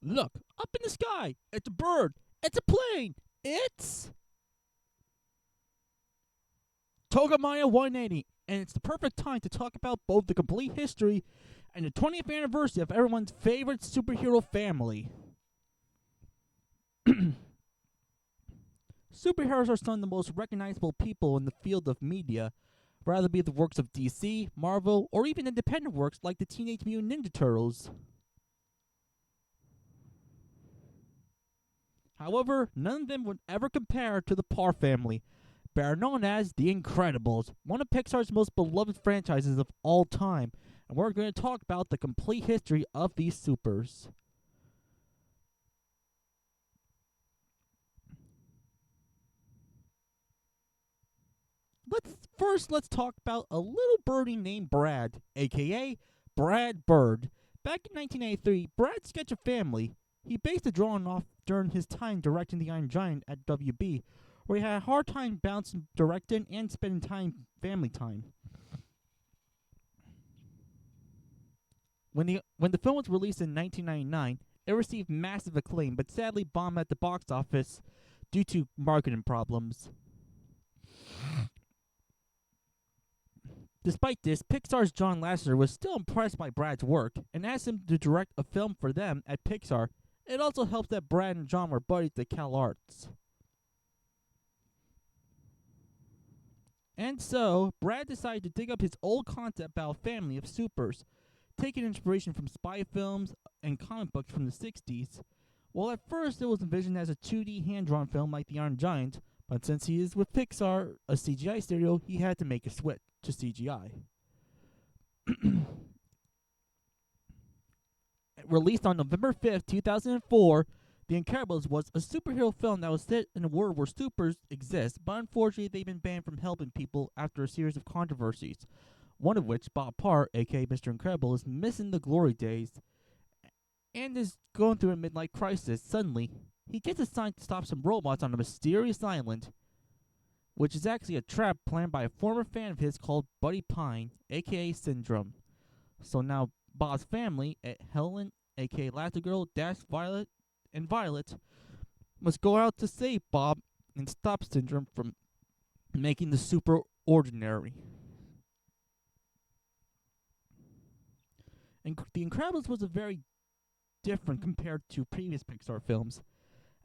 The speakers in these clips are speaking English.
Look, up in the sky. It's a bird. It's a plane. It's Togamaya 180. And it's the perfect time to talk about both the complete history and the 20th anniversary of everyone's favorite superhero family. Superheroes are some of the most recognizable people in the field of media, whether it be the works of DC, Marvel, or even independent works like the Teenage Mutant Ninja Turtles. However, none of them would ever compare to the Parr family, better known as The Incredibles, one of Pixar's most beloved franchises of all time, and we're going to talk about the complete history of these supers. Let's talk about a little birdie named Brad, aka Brad Bird. Back in 1983, Brad sketched a family. He based the drawing off during his time directing The Iron Giant at WB, where he had a hard time balancing directing and spending family time. When the film was released in 1999, it received massive acclaim, but sadly bombed at the box office due to marketing problems. Despite this, Pixar's John Lasseter was still impressed by Brad's work and asked him to direct a film for them at Pixar. It also helps that Brad and John were buddies at Cal Arts. And so, Brad decided to dig up his old concept about a family of supers, taking inspiration from spy films and comic books from the 60s. Well, at first it was envisioned as a 2D hand-drawn film like The Iron Giant, but since he is with Pixar, a CGI studio, he had to make a switch to CGI. Released on November 5th, 2004, The Incredibles was a superhero film that was set in a world where supers exist, but unfortunately they've been banned from helping people after a series of controversies. One of which, Bob Parr, aka Mr. Incredible, is missing the glory days and is going through a midlife crisis. Suddenly, he gets assigned to stop some robots on a mysterious island, which is actually a trap planned by a former fan of his called Buddy Pine, aka Syndrome. So now Bob's family, Helen, aka Elastigirl, Dash, Violet, and Violet, must go out to save Bob and stop Syndrome from making the super ordinary. And The Incredibles was a very different compared to previous Pixar films,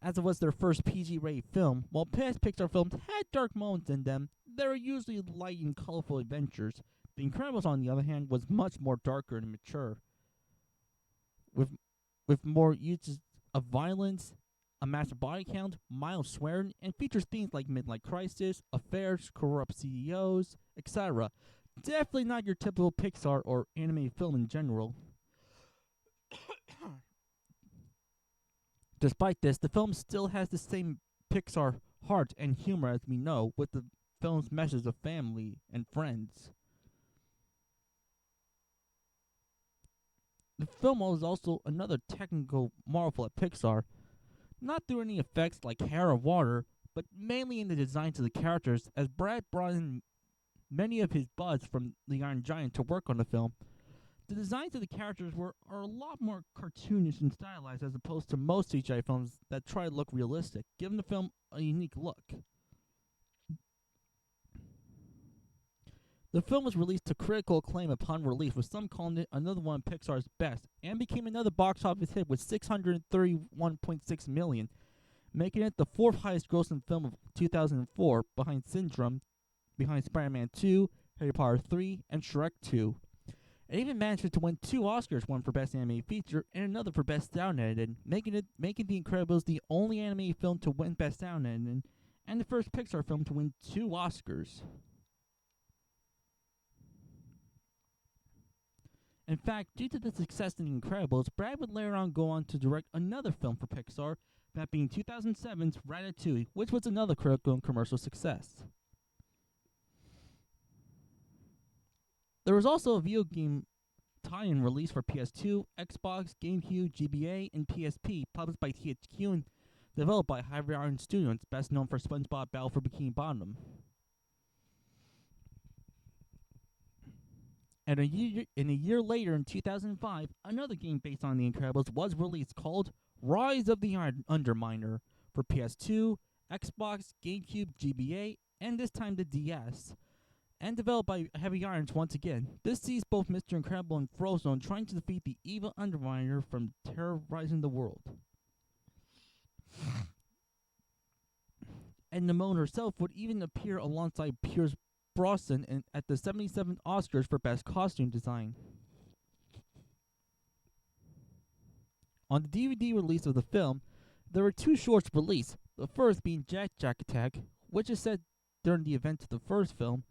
as it was their first PG-rated film. While past Pixar films had dark moments in them, they were usually light and colorful adventures. The Incredibles, on the other hand, was much more darker and mature, with more uses of violence, a massive body count, mild swearing, and features themes like midlife crisis, affairs, corrupt CEOs, etc. Definitely not your typical Pixar or animated film in general. Despite this, the film still has the same Pixar heart and humor as we know, with the film's message of family and friends. The film was also another technical marvel at Pixar, not through any effects like hair or water, but mainly in the designs of the characters, as Brad brought in many of his buds from The Iron Giant to work on the film. The designs of the characters are a lot more cartoonish and stylized as opposed to most CGI films that try to look realistic, giving the film a unique look. The film was released to critical acclaim upon release, with some calling it another one of Pixar's best, and became another box office hit with $631.6 million, making it the fourth highest grossing film of 2004, behind Syndrome, behind Spider-Man 2, Harry Potter 3, and Shrek 2. It even managed to win 2 Oscars, one for Best Animated Feature and another for Best Sound Editing, making The Incredibles the only animated film to win Best Sound Editing, and the first Pixar film to win 2 Oscars. In fact, due to the success of The Incredibles, Brad would later on go on to direct another film for Pixar, that being 2007's Ratatouille, which was another critical and commercial success. There was also a video game tie-in released for PS2, Xbox, GameCube, GBA, and PSP, published by THQ and developed by Heavy Iron Studios, best known for SpongeBob Battle for Bikini Bottom. And a year later, in 2005, another game based on The Incredibles was released called Rise of the Underminer for PS2, Xbox, GameCube, GBA, and this time the DS. And developed by Heavy Irons once again. This sees both Mr. Incredible and Frozone trying to defeat the evil Underminer from terrorizing the world. And Nimona herself would even appear alongside Pierce Brosnan at the 77th Oscars for Best Costume Design. On the DVD release of the film, there were 2 shorts released, the first being Jack Jack Attack, which is set during the events of the first film,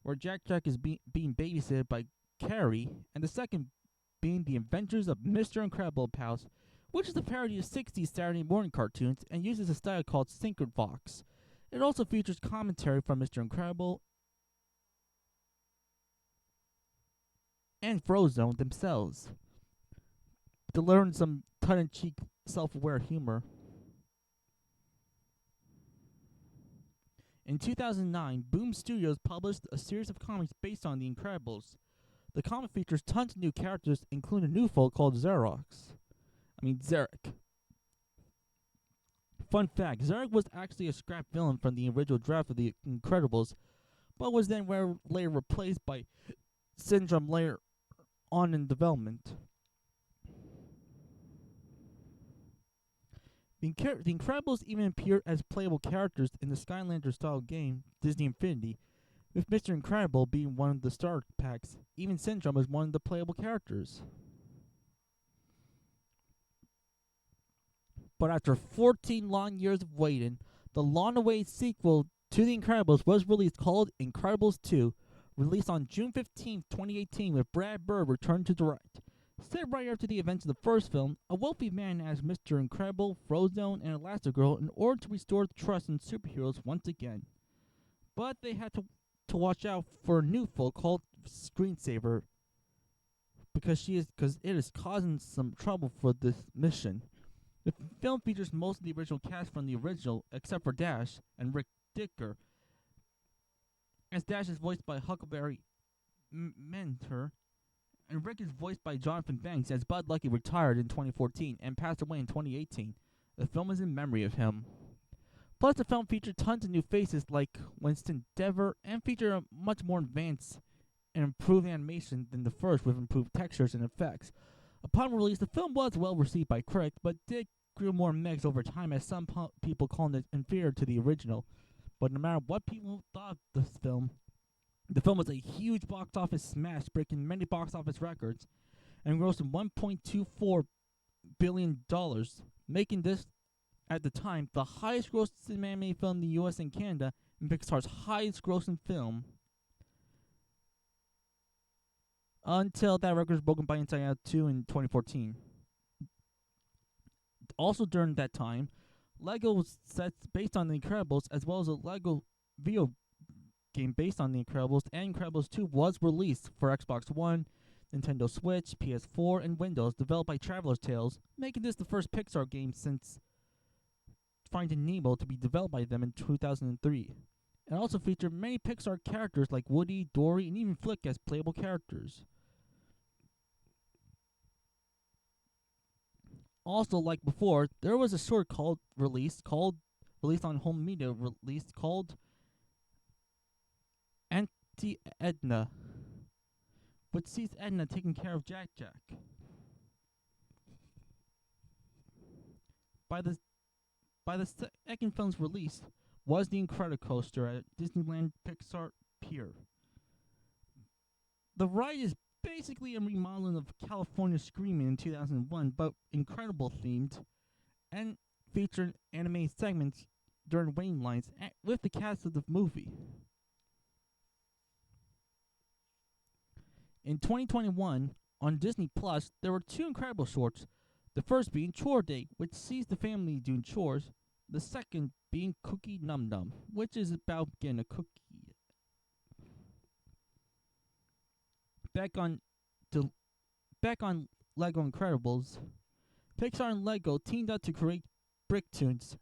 where Jack Jack is being babysitted by Carrie, and the second being The Adventures of Mr. Incredible Pals, which is a parody of 60s Saturday morning cartoons and uses a style called Synchron Fox. It also features commentary from Mr. Incredible and Frozone themselves to learn some tongue-in-cheek, self-aware humor. In 2009, Boom Studios published a series of comics based on The Incredibles. The comic features tons of new characters, including a new folk called Zarek. Fun fact, Zarek was actually a scrap villain from the original draft of The Incredibles, but was then later replaced by Syndrome later on in development. The Incredibles even appear as playable characters in the Skylander-style game Disney Infinity, with Mr. Incredible being one of the starter packs. Even Syndrome is one of the playable characters. But after 14 long years of waiting, the long-awaited sequel to The Incredibles was released, called Incredibles 2, released on June 15, 2018, with Brad Bird returned to direct. Set right after the events of the first film, a wealthy man asks Mr. Incredible, Frozone, and Elastigirl in order to restore the trust in superheroes once again. But they had to watch out for a new foe called Screensaver, because it is causing some trouble for this mission. The film features most of the original cast from the original, except for Dash and Rick Dicker, as Dash is voiced by Huckleberry Mentor, and Rick is voiced by Jonathan Banks, as Bud Lucky retired in 2014 and passed away in 2018. The film is in memory of him. Plus, the film featured tons of new faces like Winston Dever, and featured a much more advanced and improved animation than the first, with improved textures and effects. Upon release, the film was well received by critics, but did grew more mixed over time, as some people called it inferior to the original. But no matter what people thought of this film, the film was a huge box office smash, breaking many box office records, and grossing $1.24 billion, making this, at the time, the highest grossing animated film in the US and Canada, and Pixar's highest grossing film, until that record was broken by Inside Out 2 in 2014. Also during that time, Lego sets based on The Incredibles, as well as a Lego video game based on The Incredibles and Incredibles 2 was released for Xbox One, Nintendo Switch, PS4, and Windows, developed by Traveler's Tales, making this the first Pixar game since Finding Nemo to be developed by them in 2003. It also featured many Pixar characters like Woody, Dory, and even Flick as playable characters. Also, like before, there was a short released on home media released called Auntie Edna, which sees Edna taking care of Jack Jack. By the second film's release was the Incredicoaster at Disneyland Pixar Pier. The ride is basically a remodeling of California Screaming in 2001, but Incredible themed, and featured anime segments during waiting lines with the cast of the movie. In 2021, on Disney Plus, there were 2 Incredible shorts. The first being Chore Day, which sees the family doing chores. The second being Cookie Num Num, which is about getting a cookie. Back on Lego Incredibles, Pixar and Lego teamed up to create Bricktoons,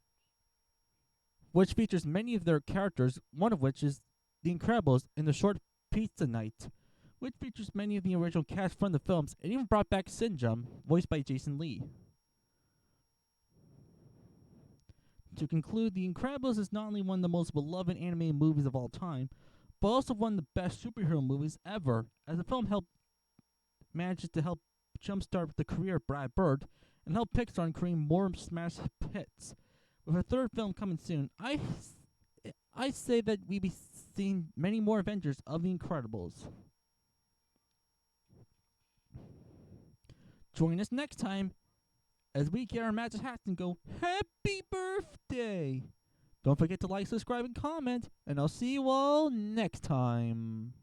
which features many of their characters, one of which is The Incredibles in the short Pizza Night, which features many of the original cast from the films, and even brought back Syndrome, voiced by Jason Lee. To conclude, The Incredibles is not only one of the most beloved animated movies of all time, but also one of the best superhero movies ever, as the film manages to help jumpstart the career of Brad Bird and help Pixar in creating more smash hits. With a third film coming soon, I say that we be seeing many more adventures of The Incredibles. Join us next time as we get our magic hats and go, Happy Birthday! Don't forget to like, subscribe, and comment, and I'll see you all next time.